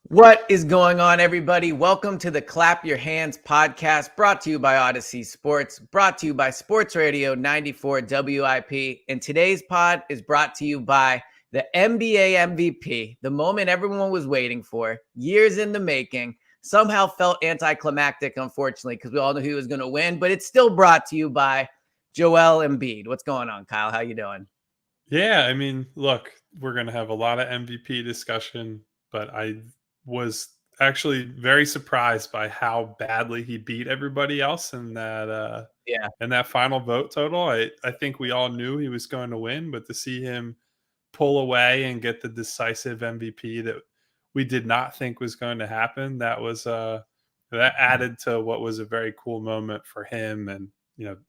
What is going on, everybody? Welcome to the Clap Your Hands podcast, brought to you by Odyssey Sports, brought to you by Sports Radio 94 WIP. And today's pod is brought to you by the NBA MVP, the moment everyone was waiting for, years in the making. Somehow felt anticlimactic, unfortunately, because we all knew he was going to win, but it's still brought to you by Joel Embiid. What's going on, Kyle? How you doing? Yeah, I mean, look, we're going to have a lot of MVP discussion, but I was actually very surprised by how badly he beat everybody else Yeah. in that final vote total. I think we all knew he was going to win, but to see him pull away and get the decisive MVP that we did not think was going to happen, that added to what was a very cool moment for him and,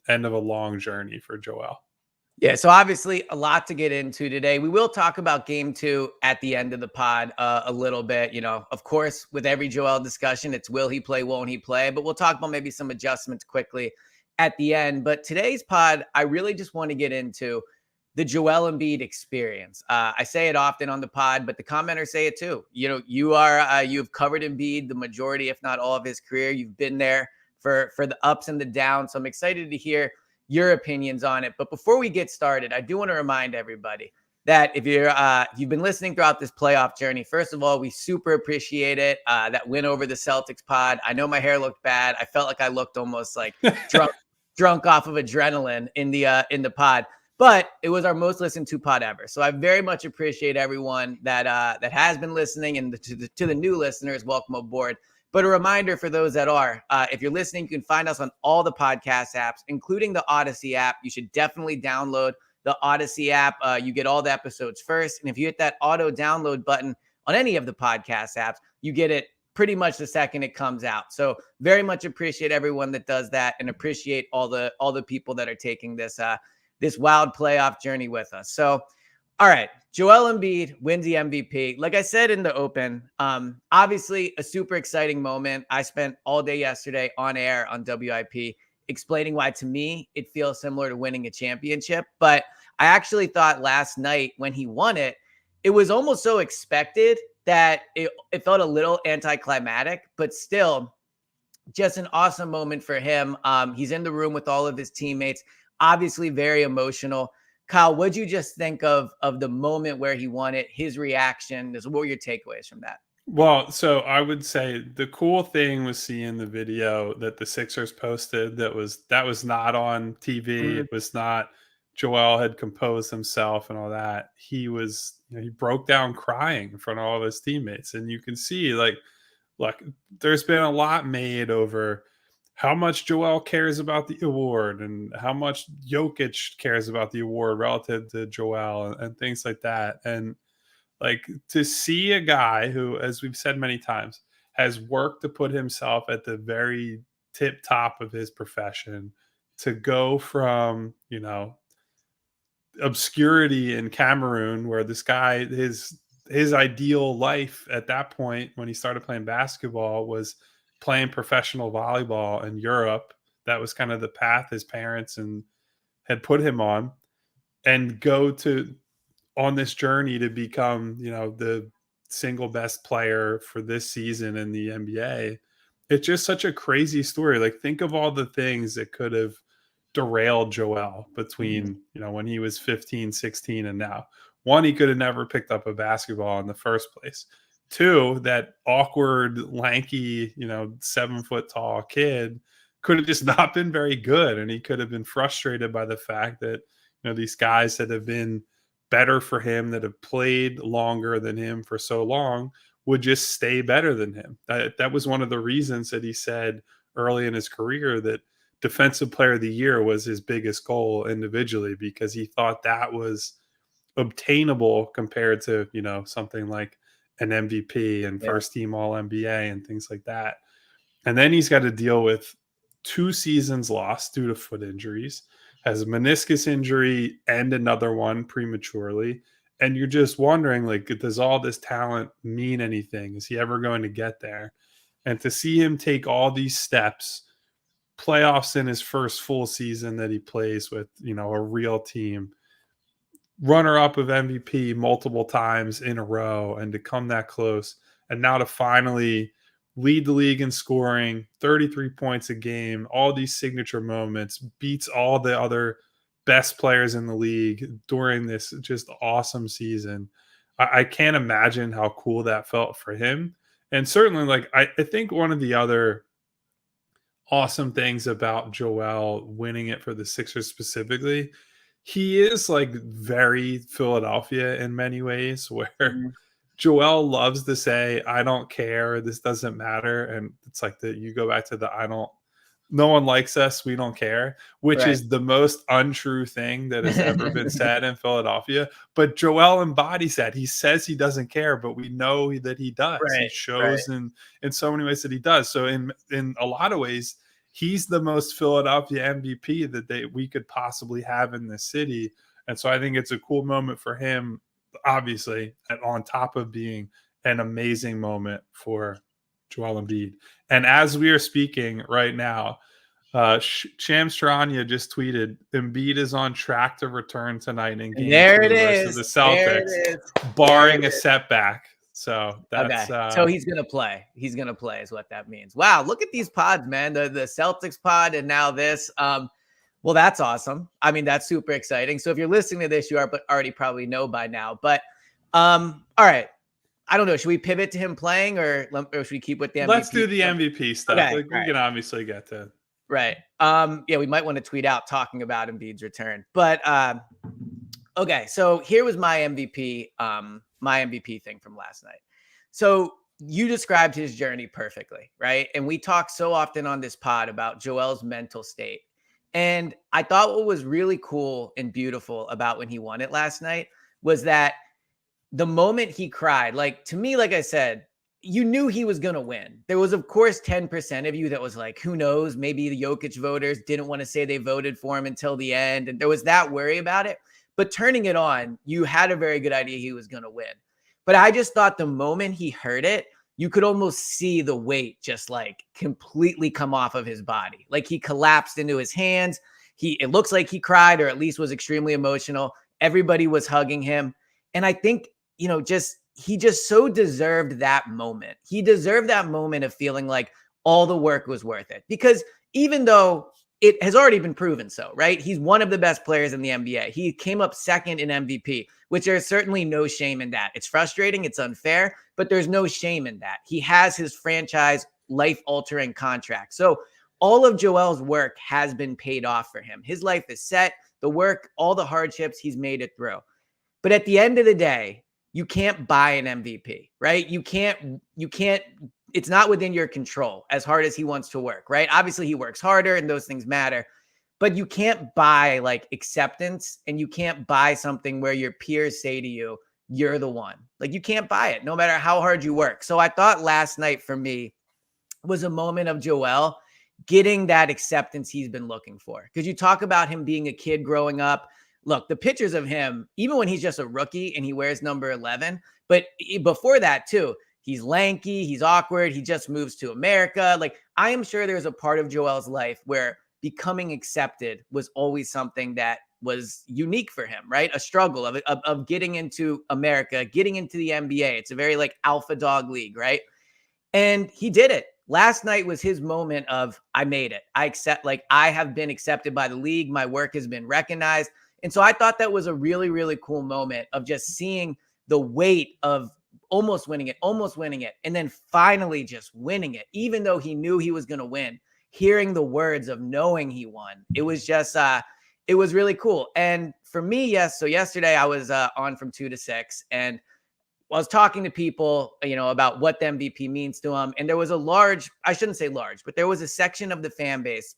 end of a long journey for Joel. Yeah, so obviously a lot to get into today. We will talk about game two at the end of the pod a little bit. Of course, with every Joel discussion, it's will he play, won't he play? But we'll talk about maybe some adjustments quickly at the end. But today's pod, I really just want to get into the Joel Embiid experience. I say it often on the pod, but the commenters say it too. You've covered Embiid the majority, if not all of his career. You've been there for the ups and the downs. So I'm excited to hear your opinions on it. But before we get started, I do want to remind everybody that if you've been listening throughout this playoff journey, first of all, we super appreciate it. That win over the Celtics pod. I know my hair looked bad. I felt like I looked almost like drunk off of adrenaline in the pod. But it was our most listened to pod ever. So I very much appreciate everyone that has been listening, and to the new listeners, welcome aboard. But a reminder for those that are, if you're listening, you can find us on all the podcast apps, including the Odyssey app. You should definitely download the Odyssey app. You get all the episodes first. And if you hit that auto download button on any of the podcast apps, you get it pretty much the second it comes out. So very much appreciate everyone that does that, and appreciate all the people that are taking this wild playoff journey with us. So all right, Joel Embiid wins the MVP. Like I said in the open, obviously a super exciting moment. I spent all day yesterday on air on WIP explaining why, to me, it feels similar to winning a championship. But I actually thought last night when he won it, it was almost so expected that it felt a little anticlimactic, but still just an awesome moment for him. He's in the room with all of his teammates, obviously very emotional. Kyle, what'd you just think of the moment where he won it, his reaction? What were your takeaways from that? Well, so I would say the cool thing was seeing the video that the Sixers posted that was not on TV. Mhm. It was not Joel had composed himself and all that. He broke down crying in front of all of his teammates. And you can see like there's been a lot made over how much Joel cares about the award and how much Jokic cares about the award relative to Joel and things like that. And like to see a guy who, as we've said many times, has worked to put himself at the very tip top of his profession, to go from, obscurity in Cameroon, where this guy, his ideal life at that point when he started playing basketball was playing professional volleyball in Europe. That was kind of the path his parents and had put him on, and go to on this journey to become, the single best player for this season in the NBA. It's just such a crazy story. Like, think of all the things that could have derailed Joel Mhm. between, when he was 15, 16 and now. One, he could have never picked up a basketball in the first place. Two, that awkward, lanky, 7 foot tall kid could have just not been very good. And he could have been frustrated by the fact that, these guys that have been better for him, that have played longer than him for so long, would just stay better than him. That was one of the reasons that he said early in his career that defensive player of the year was his biggest goal individually, because he thought that was obtainable compared to, something like an MVP and Yeah. first team all NBA and things like that. And then he's got to deal with 2 seasons lost due to foot injuries, has a meniscus injury and another one prematurely. And you're just wondering, like, does all this talent mean anything? Is he ever going to get there? And to see him take all these steps, playoffs in his first full season that he plays with, a real team, runner-up of MVP multiple times in a row, and to come that close, and now to finally lead the league in scoring, 33 points a game, all these signature moments, beats all the other best players in the league during this just awesome season. I can't imagine how cool that felt for him. And certainly, like, I think one of the other awesome things about Joel winning it for the Sixers specifically, he is like very Philadelphia in many ways, where Mhm. Joel loves to say, "I don't care. This doesn't matter." And it's like that you go back to the "I don't, no one likes us. We don't care," which Right. is the most untrue thing that has ever been said in Philadelphia. But Joel embodies that. He says he doesn't care, but we know that he does. He Right. Right. shows in so many ways that he does. So in a lot of ways, he's the most Philadelphia MVP that we could possibly have in this city. And so I think it's a cool moment for him, obviously, and on top of being an amazing moment for Joel Embiid. And as we are speaking right now, Shams Charania just tweeted, Embiid is on track to return tonight in And game there it 2 versus is. the There it Celtics, is. There it barring a is. setback. So Okay. that's So he's gonna play. He's gonna play is what that means. Wow, look at these pods, man. The Celtics pod and now this. Well, that's awesome. I mean, that's super exciting. So if you're listening to this, you are but already probably know by now. But all right. I don't know. Should we pivot to him playing or should we keep with the let's MVP do the stuff? MVP stuff. Okay. Like, All we right. can obviously get to. Right. Yeah, we might want to tweet out talking about Embiid's return. But okay, so here was my MVP thing from last night. So you described his journey perfectly, right? And we talk so often on this pod about Joel's mental state. And I thought what was really cool and beautiful about when he won it last night was that the moment he cried, like, to me, like I said, you knew he was going to win. There was, of course, 10% of you that was like, who knows? Maybe the Jokic voters didn't want to say they voted for him until the end. And there was that worry about it. But turning it on, you had a very good idea he was going to win. But I just thought the moment he heard it, you could almost see the weight just like completely come off of his body. Like he collapsed into his hands. It looks like he cried or at least was extremely emotional. Everybody was hugging him. And I think, he just so deserved that moment. He deserved that moment of feeling like all the work was worth it. Because even though it has already been proven so, right? He's one of the best players in the NBA. He came up second in MVP, which there's certainly no shame in that. It's frustrating, it's unfair, but there's no shame in that. He has his franchise life-altering contract. So all of Joel's work has been paid off for him. His life is set. The work, all the hardships, he's made it through. But at the end of the day, you can't buy an MVP, right? You can't, it's not within your control as hard as he wants to work, right? Obviously he works harder and those things matter, but you can't buy like acceptance and you can't buy something where your peers say to you, you're the one. Like you can't buy it no matter how hard you work. So I thought last night for me was a moment of Joel getting that acceptance he's been looking for. Because you talk about him being a kid growing up. Look, the pictures of him, even when he's just a rookie and he wears number 11, but before that too, he's lanky, he's awkward, he just moves to America. Like I am sure there's a part of Joel's life where becoming accepted was always something that was unique for him, right? A struggle of getting into America, getting into the NBA. It's a very like alpha dog league, right? And he did it. Last night was his moment of, I made it. I have been accepted by the league. My work has been recognized. And so I thought that was a really, really cool moment of just seeing the weight of almost winning it, and then finally just winning it, even though he knew he was going to win, hearing the words of knowing he won. It was just, it was really cool. And for me, yes. So yesterday I was on from 2 to 6 and I was talking to people, about what the MVP means to them. And there was I shouldn't say large, but there was a section of the fan base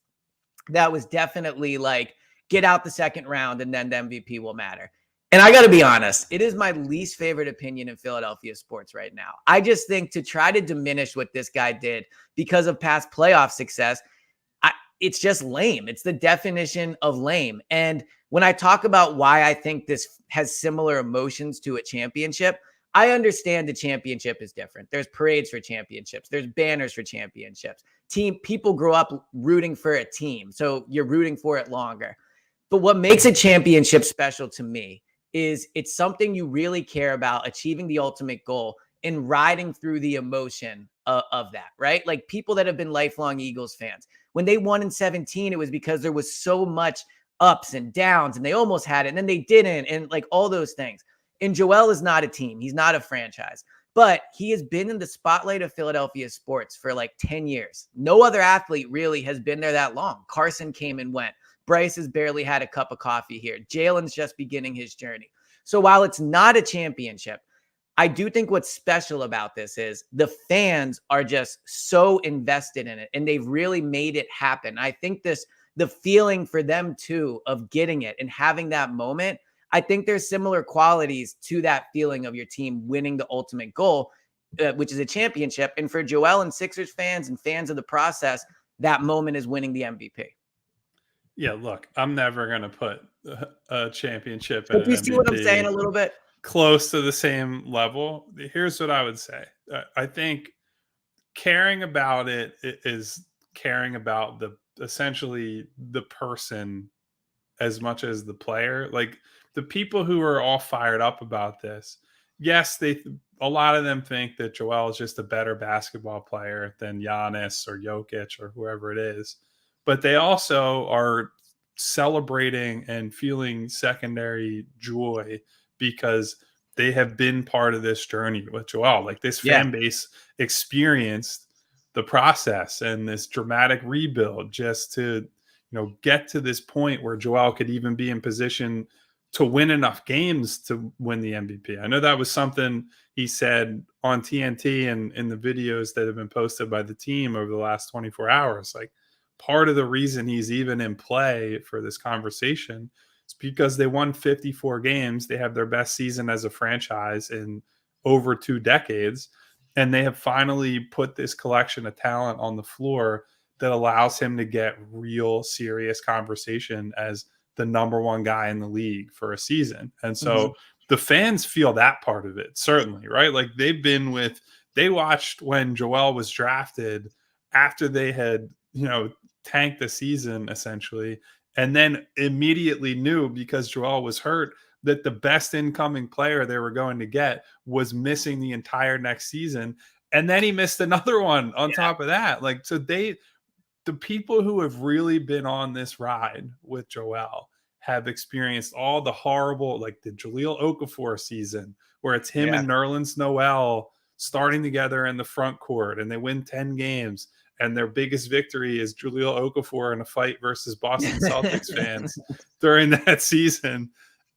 that was definitely like, get out the second round and then the MVP will matter. And I got to be honest, it is my least favorite opinion in Philadelphia sports right now. I just think to try to diminish what this guy did because of past playoff success, it's just lame. It's the definition of lame. And when I talk about why I think this has similar emotions to a championship, I understand the championship is different. There's parades for championships. There's banners for championships. People grow up rooting for a team. So you're rooting for it longer. But what makes a championship special to me is it's something you really care about, achieving the ultimate goal and riding through the emotion of that, right? Like people that have been lifelong Eagles fans, when they won in 17, it was because there was so much ups and downs and they almost had it and then they didn't, and like all those things. And Joel is not a team. He's not a franchise, but he has been in the spotlight of Philadelphia sports for like 10 years. No other athlete really has been there that long. Carson came and went. Bryce has barely had a cup of coffee here. Jalen's just beginning his journey. So while it's not a championship, I do think what's special about this is the fans are just so invested in it and they've really made it happen. I think the feeling for them too of getting it and having that moment, I think there's similar qualities to that feeling of your team winning the ultimate goal, which is a championship. And for Joel and Sixers fans and fans of the process, that moment is winning the MVP. Yeah, look, I'm never going to put a championship and But do you an see what I'm saying MVP a little bit? close to the same level. Here's what I would say. I think caring about it is caring about the essentially the person as much as the player. Like the people who are all fired up about this, yes, a lot of them think that Joel is just a better basketball player than Giannis or Jokic or whoever it is, but they also are celebrating and feeling secondary joy because they have been part of this journey with Joel. Like this fan base experienced the process and this dramatic rebuild just to get to this point where Joel could even be in position to win enough games to win the MVP. I know that was something he said on TNT and in the videos that have been posted by the team over the last 24 hours. Like part of the reason he's even in play for this conversation is because they won 54 games. They have their best season as a franchise in over 2 decades. And they have finally put this collection of talent on the floor that allows him to get real serious conversation as the number one guy in the league for a season. And so the fans feel that part of it, certainly, right? Like they watched when Joel was drafted after they had, tanked the season essentially, and then immediately knew because Joel was hurt that the best incoming player they were going to get was missing the entire next season. And then he missed another one on top of that. Like, so the people who have really been on this ride with Joel have experienced all the horrible, like the Jahlil Okafor season, where it's him and Nerlens Noel starting together in the front court and they win 10 games. And their biggest victory is Jahlil Okafor in a fight versus Boston Celtics fans during that season.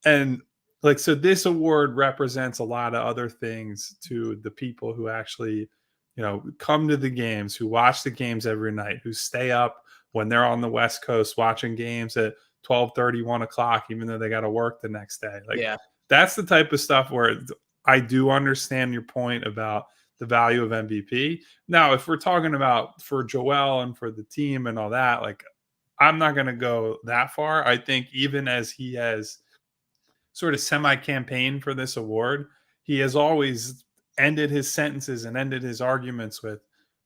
And like, so this award represents a lot of other things to the people who actually come to the games, who watch the games every night, who stay up when they're on the West Coast watching games at 12:30, 1 o'clock, even though they got to work the next day. Like, that's the type of stuff where I do understand your point about the value of MVP. Now, if we're talking about for Joel and for the team and all that, like, I'm not going to go that far. I think even as he has sort of semi-campaign for this award, he has always ended his sentences and ended his arguments with,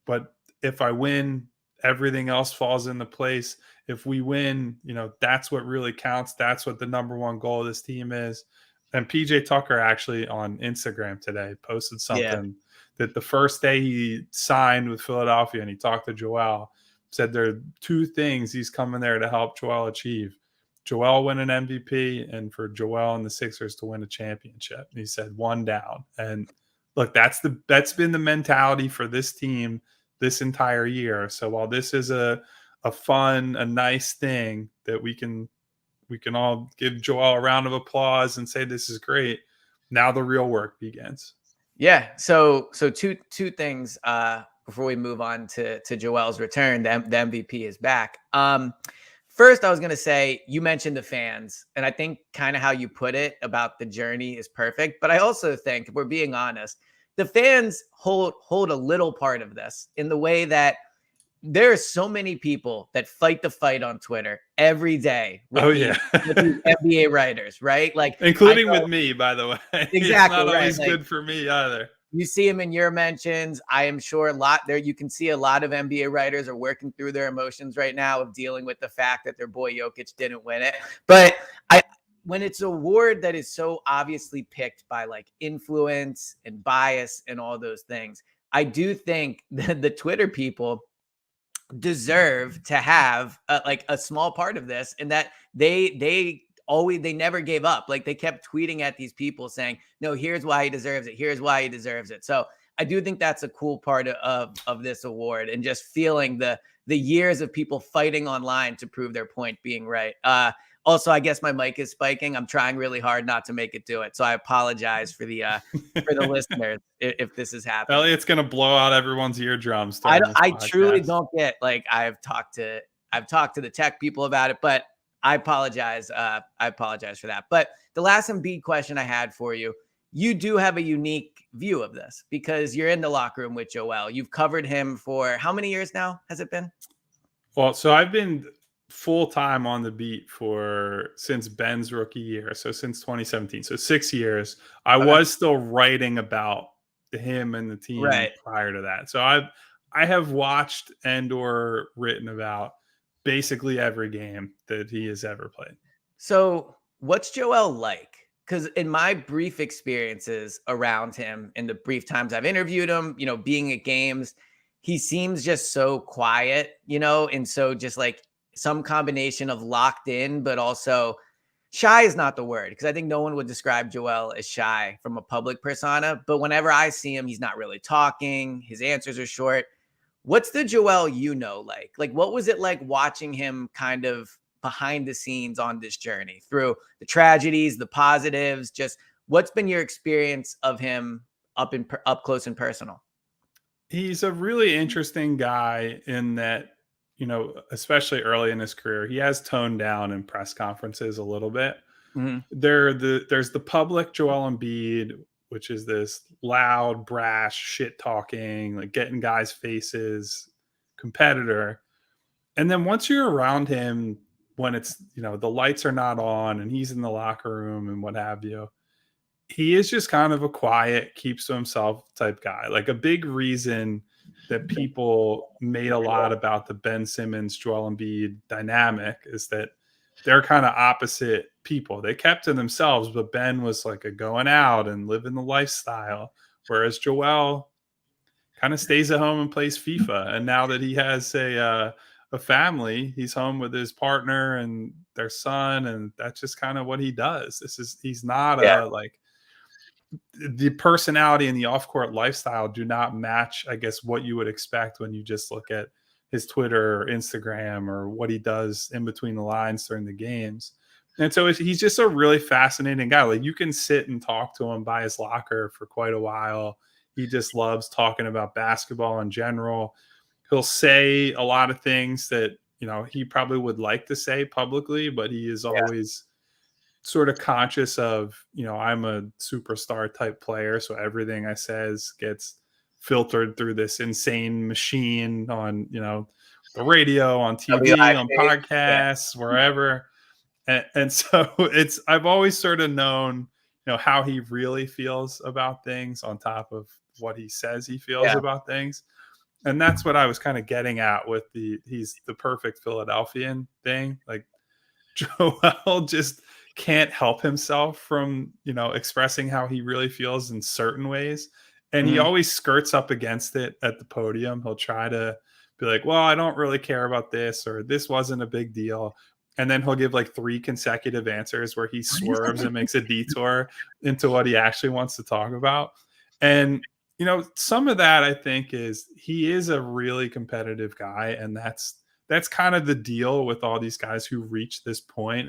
but if I win, everything else falls into place. If we win, that's what really counts. That's what the number one goal of this team is. And PJ Tucker actually on Instagram today posted something that the first day he signed with Philadelphia and he talked to Joel, said there are 2 things he's coming there to help Joel achieve. Joel win an MVP and for Joel and the Sixers to win a championship. And he said 1 down. And look, that's been the mentality for this team this entire year. So while this is a fun, a nice thing that we can all give Joel a round of applause and say this is great, now the real work begins. Yeah. So two things before we move on to Joel's return. The MVP is back. First, I was going to say, you mentioned the fans, and I think kind of how you put it about the journey is perfect. But I also think, if we're being honest, the fans hold a little part of this in the way that there are so many people that fight the fight on Twitter every day with these NBA writers, right? Like, including with me, by the way. Exactly. It's not right. always like, good for me either. You see them in your mentions. I am sure a lot there. You can see a lot of NBA writers are working through their emotions right now of dealing with the fact that their boy Jokic didn't win it. But when it's a award that is so obviously picked by like influence and bias and all those things, I do think that the Twitter people deserve to have like a small part of this, and that they never gave up. Like they kept tweeting at these people saying, no, here's why he deserves it, here's why he deserves it. So I do think that's a cool part of this award, and just feeling the years of people fighting online to prove their point being right. Also, I guess my mic is spiking. I'm trying really hard not to make it do it, so I apologize for the listeners if this is happening. Elliot's gonna blow out everyone's eardrums I during this I truly podcast. don't get, like, I've talked to the tech people about it, but I apologize. I apologize for that. But the last Embiid question I had for you, you do have a unique view of this because you're in the locker room with Joel. You've covered him for how many years now? Has it been? Well, so I've been full time on the beat since Ben's rookie year, so since 2017, so 6 years. I Okay. was still writing about him and the team Right. prior to that, so I have watched and or written about basically every game that he has ever played. So, what's Joel like? Because in my brief experiences around him, in the brief times I've interviewed him, being at games, he seems just so quiet, and so just like some combination of locked in, but also shy is not the word, because I think no one would describe Joel as shy from a public persona. But whenever I see him, he's not really talking. His answers are short. What's the Joel like? Like, what was it like watching him kind of behind the scenes on this journey through the tragedies, the positives? Just what's been your experience of him up close and personal? He's a really interesting guy in that, especially early in his career, he has toned down in press conferences a little bit. Mhm. There's the public Joel Embiid, which is this loud, brash, shit talking, like getting guys' faces competitor. And then once you're around him, when it's, the lights are not on and he's in the locker room and what have you, he is just kind of a quiet, keeps to himself type guy. Like a big reason that people made a lot about the Ben Simmons, Joel Embiid dynamic is that they're kind of opposite people. They kept to themselves, but Ben was like a going out and living the lifestyle, whereas Joel kind of stays at home and plays FIFA. And now that he has a family, he's home with his partner and their son, and that's just kind of what he does. He's not Yeah. a like the personality and the off-court lifestyle do not match, I guess, what you would expect when you just look at his Twitter or Instagram or what he does in between the lines during the games. And so he's just a really fascinating guy. Like you can sit and talk to him by his locker for quite a while. He just loves talking about basketball in general. He'll say a lot of things that, he probably would like to say publicly, but he is Yeah. always sort of conscious of, I'm a superstar type player, so everything I says gets filtered through this insane machine on, the radio, on TV, on WIP. Yeah. podcasts, wherever. And so I've always sort of known, how he really feels about things on top of what he says he feels Yeah. about things. And that's what I was kind of getting at with he's the perfect Philadelphian thing. Like Joel just can't help himself from, expressing how he really feels in certain ways. And he Mhm. always skirts up against it at the podium. He'll try to be like, well, I don't really care about this, or this wasn't a big deal. And then he'll give like 3 consecutive answers where he swerves and makes a detour into what he actually wants to talk about. And, some of that I think is he is a really competitive guy. And that's kind of the deal with all these guys who reach this point.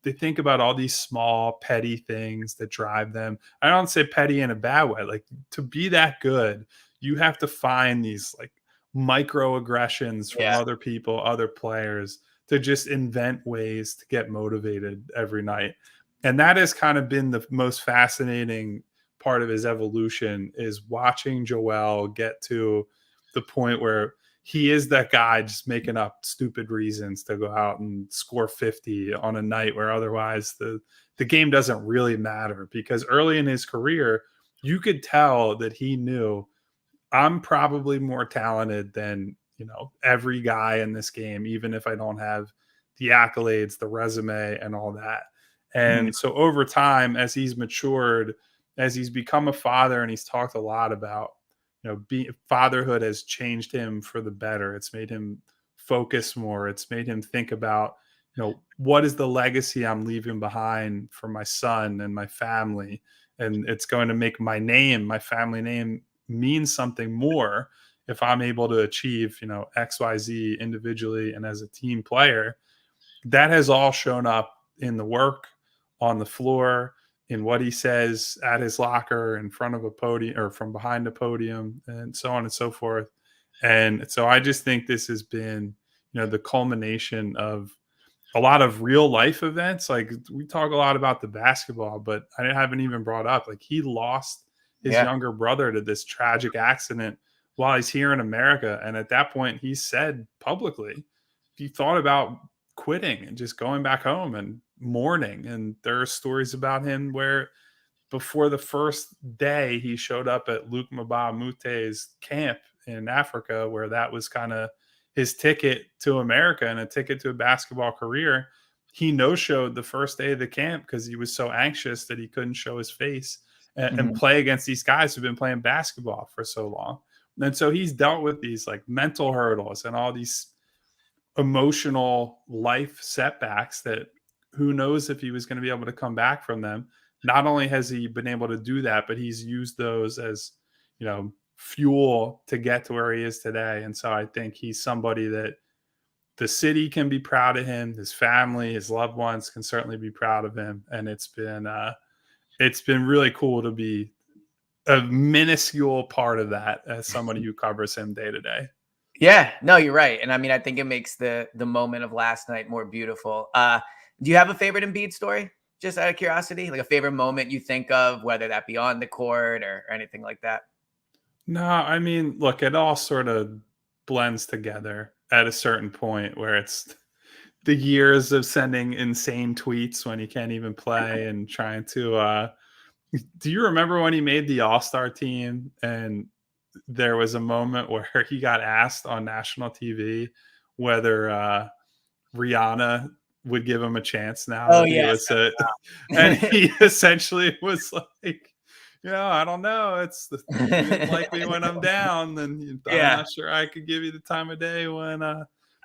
They think about all these small petty things that drive them. I don't say petty in a bad way. Like to be that good, you have to find these like microaggressions from Yeah. other people, other players to just invent ways to get motivated every night. And that has kind of been the most fascinating part of his evolution is watching Joel get to the point where he is that guy just making up stupid reasons to go out and score 50 on a night where otherwise the game doesn't really matter. Because early in his career, you could tell that he knew I'm probably more talented than, every guy in this game, even if I don't have the accolades, the resume, and all that. Mhm. And so over time, as he's matured, as he's become a father, and he's talked a lot about, fatherhood has changed him for the better. It's made him focus more. It's made him think about, what is the legacy I'm leaving behind for my son and my family? And it's going to make my name, my family name, mean something more if I'm able to achieve, XYZ individually and as a team player. That has all shown up in the work, on the floor, in what he says at his locker, in front of a podium or from behind a podium, and so on and so forth. And so I just think this has been, the culmination of a lot of real life events. Like, we talk a lot about the basketball, but I haven't even brought up, like, he lost his Yeah. younger brother to this tragic accident while he's here in America. And at that point, he said publicly he thought about quitting and just going back home and mourning. And there are stories about him where before the first day he showed up at Luke Mbah Mute's camp in Africa, where that was kind of his ticket to America and a ticket to a basketball career. He no showed the first day of the camp because he was so anxious that he couldn't show his face and Mhm. play against these guys who've been playing basketball for so long. And so he's dealt with these like mental hurdles and all these emotional life setbacks that who knows if he was going to be able to come back from them. Not only has he been able to do that, but he's used those as, fuel to get to where he is today. And so I think he's somebody that the city can be proud of him, his family, his loved ones can certainly be proud of him. And it's been really cool to be a minuscule part of that as somebody who covers him day to day. Yeah, no, you're right. And I mean, I think it makes the moment of last night more beautiful. Do you have a favorite Embiid story? Just out of curiosity, like a favorite moment you think of, whether that be on the court or anything like that. No, I mean, look, it all sort of blends together at a certain point where it's the years of sending insane tweets when he can't even play and trying to do you remember when he made the All-Star team and there was a moment where he got asked on national TV whether Rihanna would give him a chance now Oh that he yes. was and he essentially was like, I don't know. You didn't like me when I'm down, then I'm Yeah, not sure I could give you the time of day when I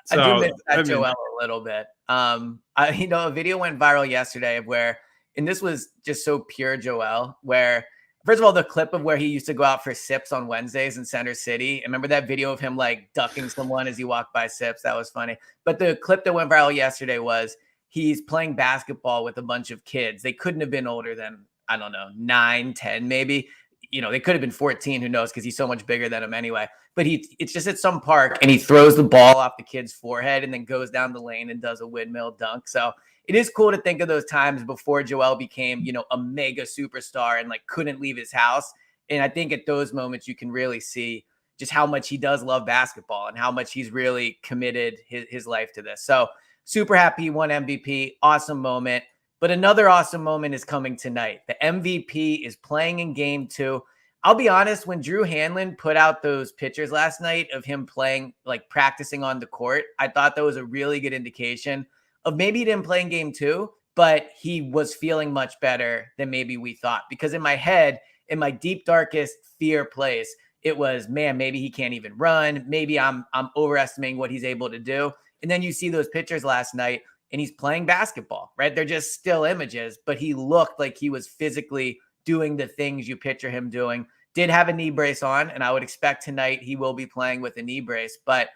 do miss so I that Joel mean, a little bit. A video went viral yesterday of where, and this was just so pure Joel, where first of all, the clip of where he used to go out for sips on Wednesdays in Center City. Remember that video of him like ducking someone as he walked by sips? That was funny. But the clip that went viral yesterday was he's playing basketball with a bunch of kids. They couldn't have been older than, I don't know, 9, 10, maybe. They could have been 14, who knows, because he's so much bigger than him anyway. But it's just at some park and he throws the ball off the kid's forehead and then goes down the lane and does a windmill dunk. So it is cool to think of those times before Joel became, a mega superstar and like couldn't leave his house. And I think at those moments you can really see just how much he does love basketball and how much he's really committed his life to this. So super happy he won MVP. Awesome moment. But another awesome moment is coming tonight. The MVP is playing in game 2. I'll be honest, when Drew Hanlon put out those pictures last night of him playing, like practicing on the court, I thought that was a really good indication of maybe he didn't play in game 2, but he was feeling much better than maybe we thought. Because in my head, in my deep, darkest fear place, it was, man, maybe he can't even run. Maybe I'm overestimating what he's able to do. And then you see those pictures last night and he's playing basketball, right? They're just still images, but he looked like he was physically doing the things you picture him doing. Did have a knee brace on, and I would expect tonight he will be playing with a knee brace. But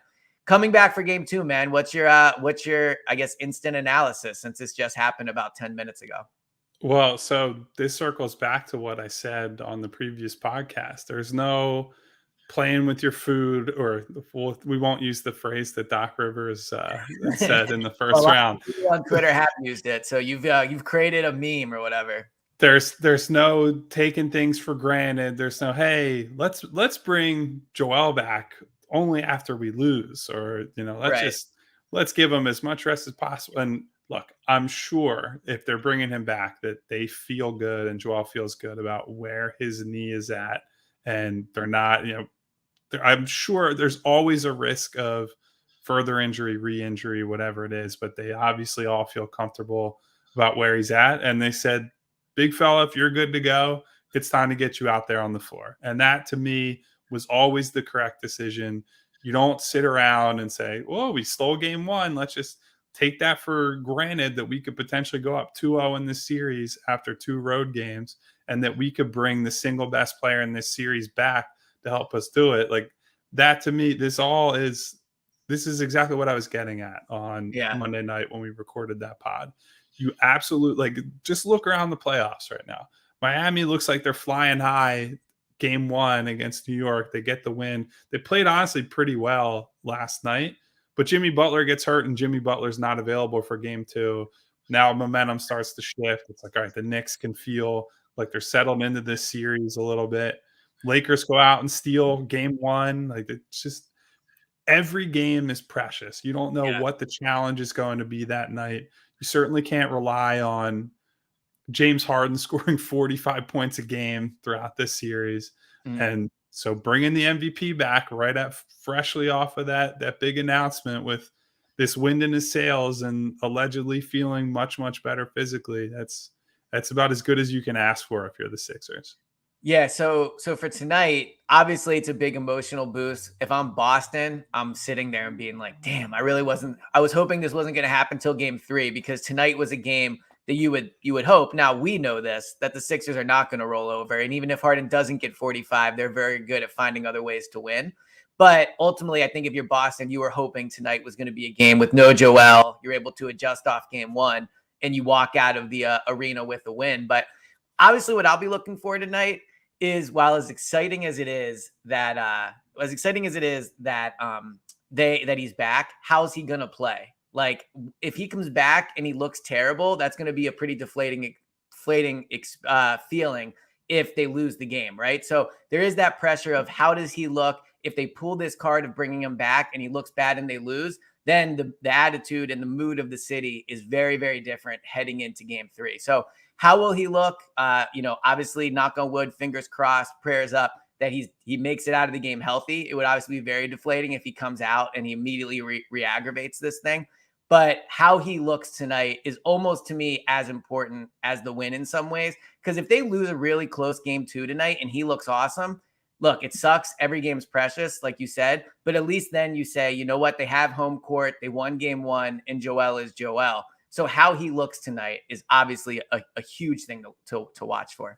coming back for game 2, man, what's your I guess instant analysis since this just happened about 10 minutes ago? well, so this circles back to what I said on the previous podcast. There's no playing with your food, or we won't use the phrase that Doc Rivers said in the A first lot round. of people on Twitter have used it, so you've created a meme or whatever. There's no taking things for granted. There's no, hey, let's bring Joel back only after we lose, or Right. let's give him as much rest as possible. And look, I'm sure if they're bringing him back that they feel good and Joel feels good about where his knee is at, and they're not, I'm sure there's always a risk of further injury, re-injury, whatever it is, but they obviously all feel comfortable about where he's at. And they said, big fella, if you're good to go, it's time to get you out there on the floor. And that to me was always the correct decision. You don't sit around and say, well, we stole game one. Let's just take that for granted that we could potentially go up 2-0 in this series after 2 road games and that we could bring the single best player in this series back to help us do it. Like that to me, this is exactly what I was getting at on Yeah. Monday night when we recorded that pod. You absolutely like just look around the playoffs right now. Miami looks like they're flying high. Game one against New York, they get the win. They played honestly pretty well last night, but Jimmy Butler gets hurt and Jimmy Butler's not available for game two. Now momentum starts to shift. It's like, all right, the Knicks can feel like they're settled into this series a little bit. Lakers go out and steal game one. Like it's just every game is precious. You don't know Yeah. what the challenge is going to be that night. You certainly can't rely on James Harden scoring 45 points a game throughout this series. Mm. And so bringing the MVP back right at freshly off of that big announcement with this wind in his sails and allegedly feeling much, much better physically. That's about as good as you can ask for if you're the Sixers. Yeah, so for tonight, obviously it's a big emotional boost. If I'm Boston, I'm sitting there and being like, "Damn, I was hoping this wasn't going to happen till game 3 because tonight was a game that you would hope. Now we know this that the Sixers are not going to roll over, and even if Harden doesn't get 45, they're very good at finding other ways to win. But ultimately, I think if you're Boston, you were hoping tonight was going to be a game with no Joel. You're able to adjust off game 1 and you walk out of the arena with a win. But obviously what I'll be looking for tonight is while as exciting as it is that that he's back, how's he gonna play? Like if he comes back and he looks terrible, that's gonna be a pretty deflating feeling if they lose the game, right? So there is that pressure of how does he look if they pull this card of bringing him back and he looks bad and they lose. Then the attitude and the mood of the city is very, very different heading into game 3. So how will he look? Obviously, knock on wood, fingers crossed, prayers up that he makes it out of the game healthy. It would obviously be very deflating if he comes out and he immediately re-aggravates this thing. But how he looks tonight is almost to me as important as the win in some ways. Because if they lose a really close game 2 tonight and he looks awesome, look, it sucks. Every game's precious, like you said. But at least then you say, you know what? They have home court. They won game 1, and Joel is Joel. So how he looks tonight is obviously a huge thing to watch for.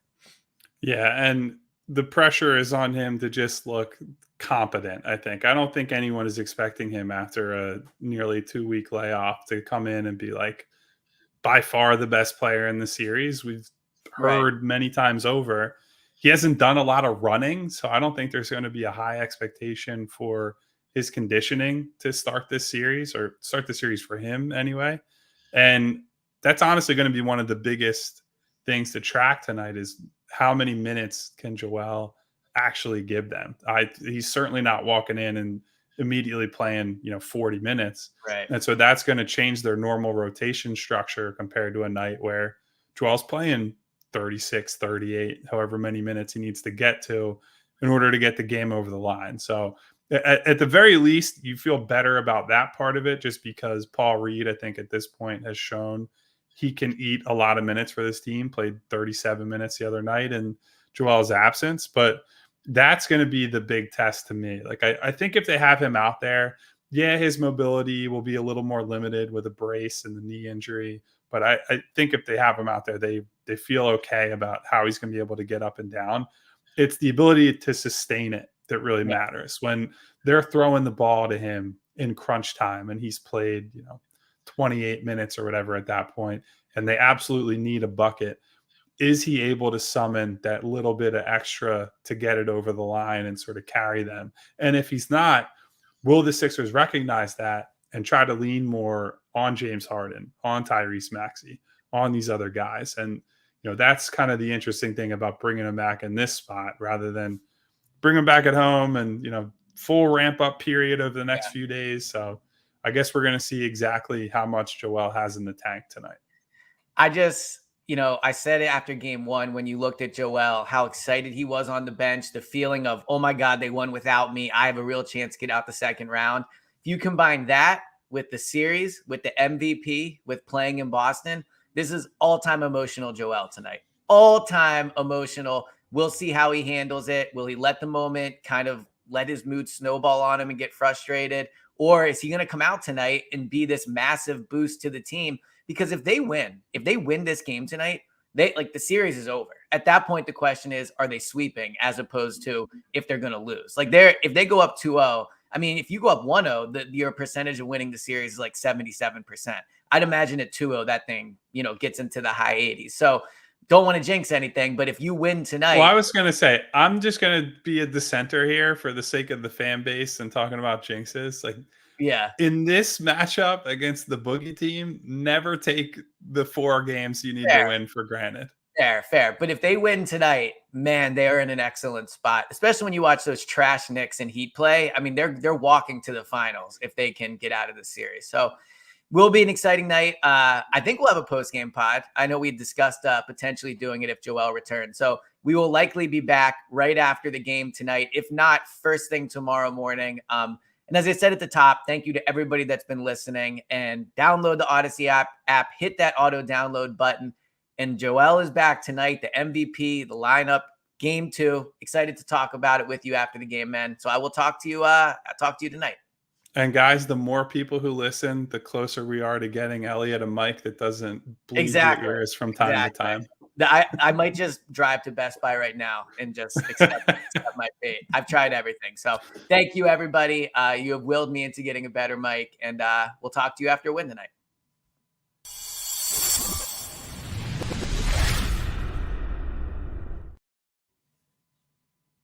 Yeah, and the pressure is on him to just look competent, I think. I don't think anyone is expecting him after a nearly 2-week layoff to come in and be like by far the best player in the series. We've Right. heard many times over. He hasn't done a lot of running, so I don't think there's going to be a high expectation for his conditioning to start this series or start the series for him anyway. And that's honestly going to be one of the biggest things to track tonight is how many minutes can Joel actually give them. He's certainly not walking in and immediately playing 40 minutes, Right. and so that's going to change their normal rotation structure compared to a night where Joel's playing 36, 38, however many minutes he needs to get to in order to get the game over the line. So at the very least, you feel better about that part of it just because Paul Reed, I think at this point has shown he can eat a lot of minutes for this team, played 37 minutes the other night in Joel's absence. But that's going to be the big test to me. Like, I think if they have him out there, yeah, his mobility will be a little more limited with a brace and the knee injury. But I think if they have him out there, they feel okay about how he's going to be able to get up and down. It's the ability to sustain it that really Yeah. matters. When they're throwing the ball to him in crunch time and he's played, 28 minutes or whatever at that point, and they absolutely need a bucket, is he able to summon that little bit of extra to get it over the line and sort of carry them? And if he's not, will the Sixers recognize that and try to lean more on James Harden, on Tyrese Maxey, on these other guys? And that's kind of the interesting thing about bringing him back in this spot rather than bring him back at home and full ramp up period over the next few days. So I guess we're going to see exactly how much Joel has in the tank tonight. I said it after game 1 when you looked at Joel, how excited he was on the bench, the feeling of, oh my God, they won without me. I have a real chance to get out the second round. If you combine that with the series, with the MVP, with playing in Boston, This is all-time emotional Joel tonight. All-time emotional. We'll see how he handles it. Will he let the moment kind of let his mood snowball on him and get frustrated? Or is he going to come out tonight and be this massive boost to the team? Because if they win this game tonight, the series is over. At that point, the question is, are they sweeping as opposed to if they're going to lose? If they go up 2-0, I mean, if you go up 1-0, your percentage of winning the series is like 77%. I'd imagine at 2-0, that thing, gets into the high 80s. So don't want to jinx anything, but if you win tonight. Well, I was going to say, I'm just going to be a dissenter here for the sake of the fan base and talking about jinxes. Yeah. In this matchup against the Boogie team, never take the 4 games you need to win for granted. Fair. But if they win tonight, man, they are in an excellent spot, especially when you watch those trash Knicks and Heat play. I mean, they're walking to the finals if they can get out of the series. So will be an exciting night. I think we'll have a post-game pod. I know we discussed potentially doing it if Joel returns. So we will likely be back right after the game tonight, if not first thing tomorrow morning. And as I said at the top, thank you to everybody that's been listening, and download the Odyssey app, hit that auto download button. And Joel is back tonight, the MVP, the lineup, game 2. Excited to talk about it with you after the game, man. So I will talk to you. I'll talk to you tonight. And guys, the more people who listen, the closer we are to getting Elliot a mic that doesn't bleed your ears from time to time. I might just drive to Best Buy right now and just accept my fate. I've tried everything. So thank you, everybody. You have willed me into getting a better mic, and we'll talk to you after a win tonight.